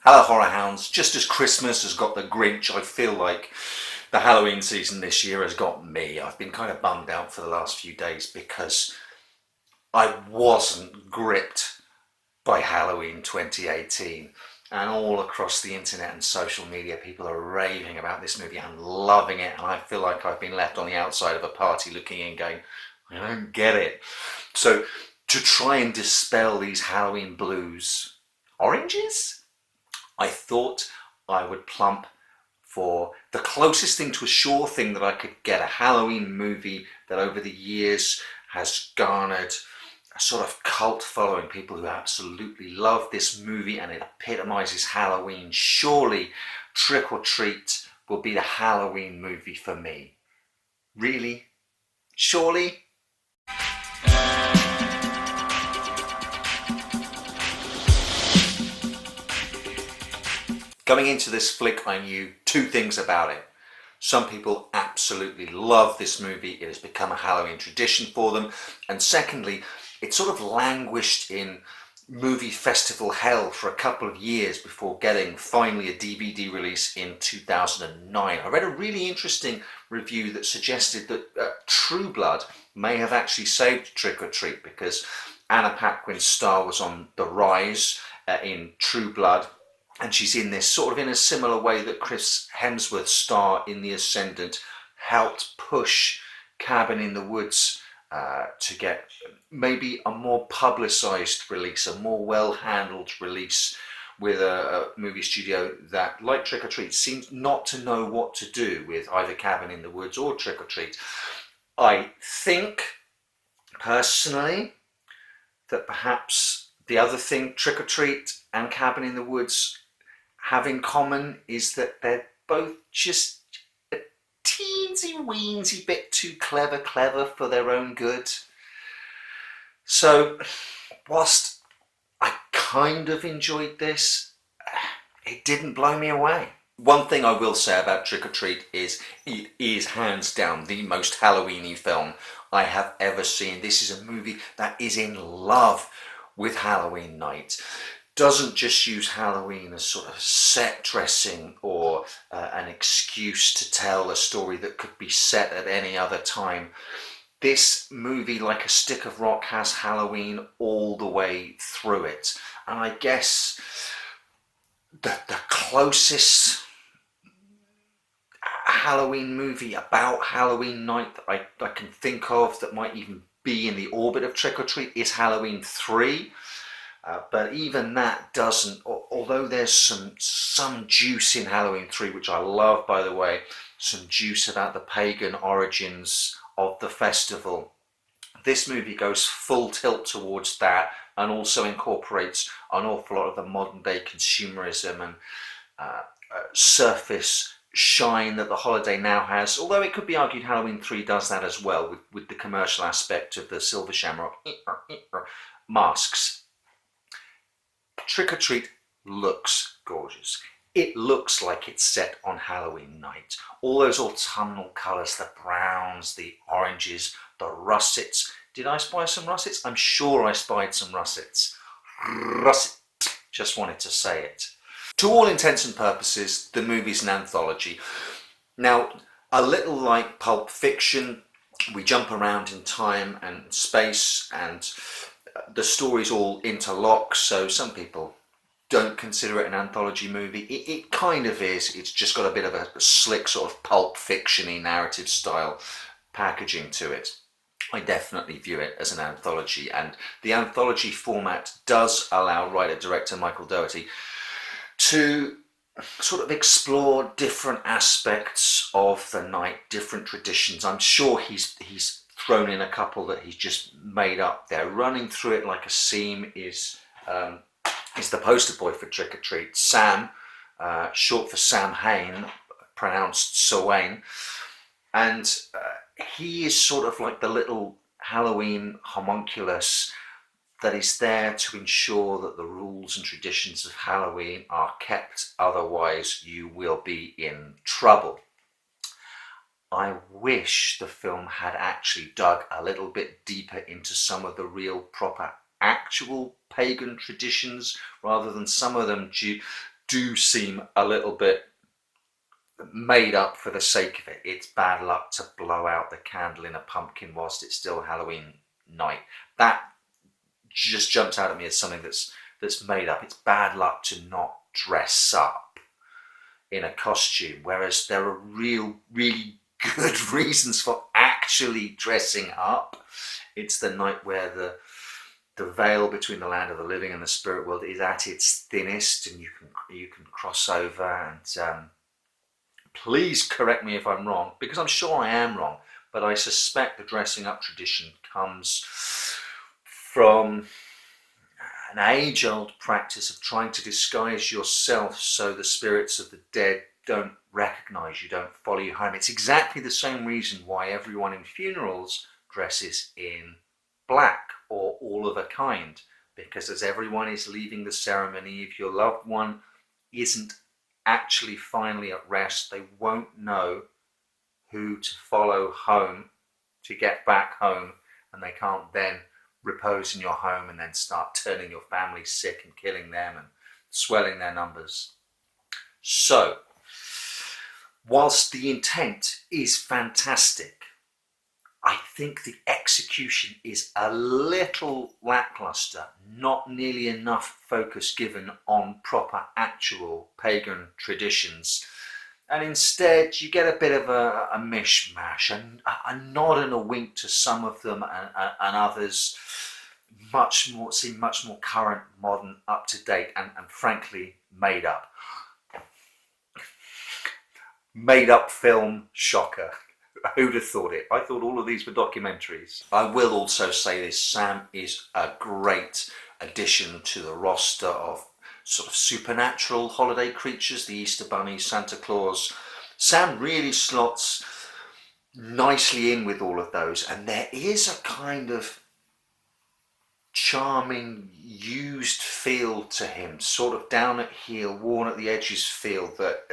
Hello Horror Hounds, just as Christmas has got the Grinch, I feel like the Halloween season this year has got me. I've been kind of bummed out for the last few days because I wasn't gripped by Halloween 2018. And all across the internet and social media, people are raving about this movie and loving it. And I feel like I've been left on the outside of a party looking in going, I don't get it. So to try and dispel these Halloween blues, oranges? I thought I would plump for the closest thing to a sure thing that I could get, a Halloween movie that over the years has garnered a sort of cult following, people who absolutely love this movie and it epitomizes Halloween. Surely Trick or Treat will be the Halloween movie for me. Really? Surely? Going into this flick, I knew two things about it. Some people absolutely love this movie. It has become a Halloween tradition for them. And secondly, it sort of languished in movie festival hell for a couple of years before getting finally a DVD release in 2009. I read a really interesting review that suggested that True Blood may have actually saved Trick or Treat because Anna Paquin's star was on the rise in True Blood. And she's in this sort of in a similar way that Chris Hemsworth's star in The Ascendant helped push Cabin in the Woods to get maybe a more publicised release, a more well-handled release with a movie studio that, like Trick or Treat, seems not to know what to do with either Cabin in the Woods or Trick or Treat. I think, personally, that perhaps the other thing Trick or Treat and Cabin in the Woods have in common is that they're both just a teensy weensy bit too clever for their own good. So whilst I kind of enjoyed this, it didn't blow me away. One thing I will say about Trick or Treat is it is hands down the most Halloweeny film I have ever seen. This is a movie that is in love with Halloween night. Doesn't just use Halloween as sort of set dressing or an excuse to tell a story that could be set at any other time. This movie, like a stick of rock, has Halloween all the way through it. And I guess the closest Halloween movie about Halloween night that I can think of that might even be in the orbit of Trick or Treat is Halloween 3. But even that doesn't, although there's some juice in Halloween 3, which I love, by the way, some juice about the pagan origins of the festival. This movie goes full tilt towards that and also incorporates an awful lot of the modern day consumerism and surface shine that the holiday now has, although it could be argued Halloween 3 does that as well with the commercial aspect of the silver shamrock masks. Trick or Treat looks gorgeous. It looks like it's set on Halloween night. All those autumnal colours, the browns, the oranges, the russets. Did I spy some russets? I'm sure I spied some russets. Russet. Just wanted to say it. To all intents and purposes, the movie's an anthology. Now, a little like Pulp Fiction, we jump around in time and space and the stories all interlock, so some people don't consider it an anthology movie. It kind of is. It's just got a bit of a slick sort of Pulp Fiction-y narrative style packaging to it. I definitely view it as an anthology, and the anthology format does allow writer-director Michael Dougherty to sort of explore different aspects of the night, different traditions. I'm sure he's thrown in a couple that he's just made up there. Running through it like a seam is the poster boy for Trick or Treat, Sam, short for Sam Hain, pronounced Sawane, and he is sort of like the little Halloween homunculus that is there to ensure that the rules and traditions of Halloween are kept, otherwise you will be in trouble. I wish the film had actually dug a little bit deeper into some of the real proper actual pagan traditions rather than some of them do seem a little bit made up for the sake of it. It's bad luck to blow out the candle in a pumpkin whilst it's still Halloween night. That just jumps out at me as something that's made up. It's bad luck to not dress up in a costume, whereas there are really good reasons for actually dressing up. It's the night where the veil between the land of the living and the spirit world is at its thinnest, and you can cross over. And please correct me if I'm wrong, because I'm sure I am wrong, but I suspect the dressing up tradition comes from an age-old practice of trying to disguise yourself so the spirits of the dead don't recognize you, don't follow you home. It's exactly the same reason why everyone in funerals dresses in black or all of a kind, because as everyone is leaving the ceremony, if your loved one isn't actually finally at rest, they won't know who to follow home to get back home, and they can't then repose in your home and then start turning your family sick and killing them and swelling their numbers. So, whilst the intent is fantastic, I think the execution is a little lackluster, not nearly enough focus given on proper actual pagan traditions. And instead you get a bit of a mishmash, and a nod and a wink to some of them, and others seem much more current, modern, up to date, and frankly made up. Made up film, shocker. Who'd have thought it? I thought all of these were documentaries. I will also say this, Sam is a great addition to the roster of sort of supernatural holiday creatures, the Easter Bunny, Santa Claus. Sam really slots nicely in with all of those, and there is a kind of charming, used feel to him, sort of down at heel, worn at the edges feel, that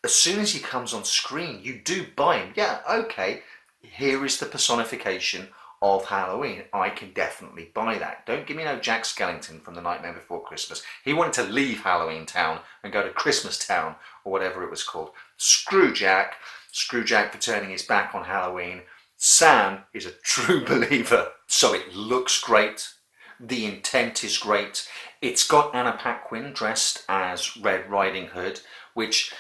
as soon as he comes on screen, you do buy him. Yeah, okay, here is the personification of Halloween. I can definitely buy that. Don't give me no Jack Skellington from The Nightmare Before Christmas. He wanted to leave Halloween Town and go to Christmas Town, or whatever it was called. Screw Jack for turning his back on Halloween. Sam is a true believer. So it looks great. The intent is great. It's got Anna Paquin dressed as Red Riding Hood, which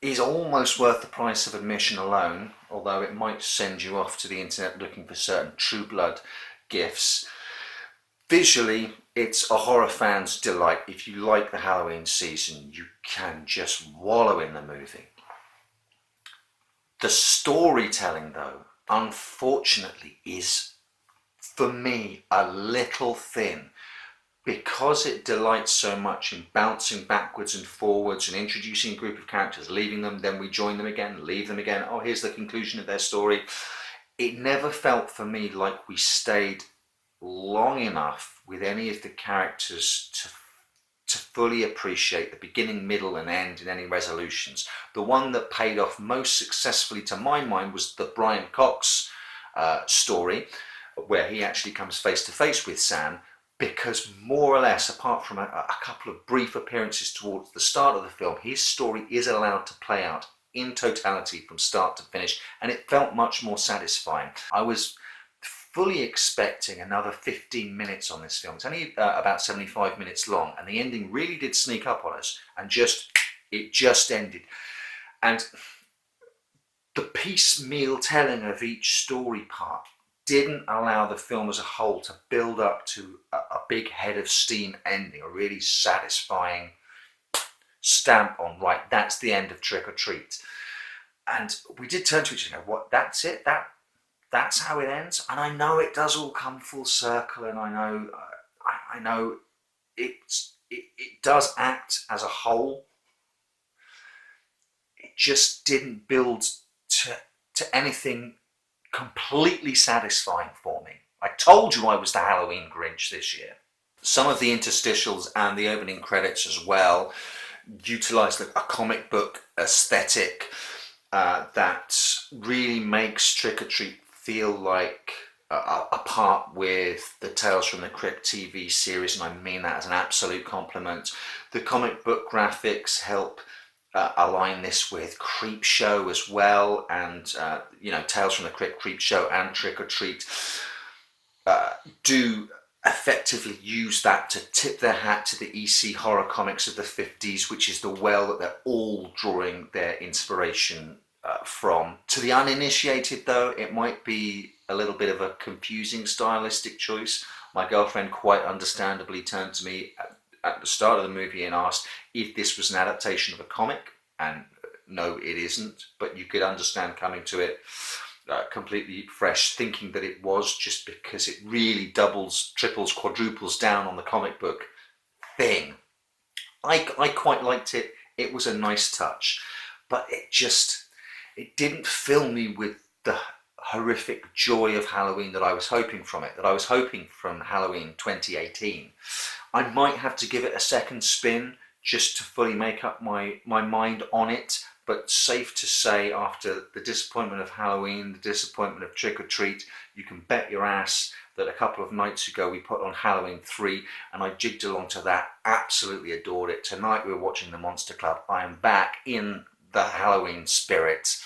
is almost worth the price of admission alone, although it might send you off to the internet looking for certain True Blood gifts. Visually, it's a horror fan's delight. If you like the Halloween season, you can just wallow in the movie. The storytelling, though, unfortunately, is, for me, a little thin, because it delights so much in bouncing backwards and forwards and introducing a group of characters, leaving them, then we join them again, leave them again, oh, here's the conclusion of their story. It never felt for me like we stayed long enough with any of the characters to fully appreciate the beginning, middle and end in any resolutions. The one that paid off most successfully to my mind was the Brian Cox story, where he actually comes face to face with Sam, because more or less, apart from a couple of brief appearances towards the start of the film, his story is allowed to play out in totality from start to finish, and it felt much more satisfying. I was fully expecting another 15 minutes on this film. It's only about 75 minutes long, and the ending really did sneak up on us, and it just ended. And the piecemeal telling of each story part didn't allow the film as a whole to build up to a big head of steam ending, a really satisfying stamp on, right, that's the end of Trick or Treat. And we did turn to each other, what, that's it? That's how it ends? And I know it does all come full circle, and I know it does act as a whole. It just didn't build to anything completely satisfying for me. I told you I was the Halloween Grinch this year. Some of the interstitials and the opening credits as well utilised a comic book aesthetic that really makes Trick or Treat feel like apart with the Tales from the Crypt TV series, and I mean that as an absolute compliment. The comic book graphics help align this with Creepshow as well, and you know, Tales from the Crypt, Creepshow, and Trick or Treat do effectively use that to tip their hat to the EC horror comics of the 50s, which is the well that they're all drawing their inspiration from. To the uninitiated, though, it might be a little bit of a confusing stylistic choice. My girlfriend quite understandably turned to me at the start of the movie and asked if this was an adaptation of a comic, and no, it isn't, but you could understand coming to it completely fresh, thinking that it was, just because it really doubles, triples, quadruples down on the comic book thing. I quite liked it. It was a nice touch, but it didn't fill me with the horrific joy of Halloween that I was hoping from it, that I was hoping from Halloween 2018. I might have to give it a second spin just to fully make up my mind on it, but safe to say, after the disappointment of Halloween, the disappointment of Trick or Treat, you can bet your ass that a couple of nights ago we put on Halloween 3 and I jigged along to that, absolutely adored it. Tonight we're watching The Monster Club. I am back in the Halloween spirit.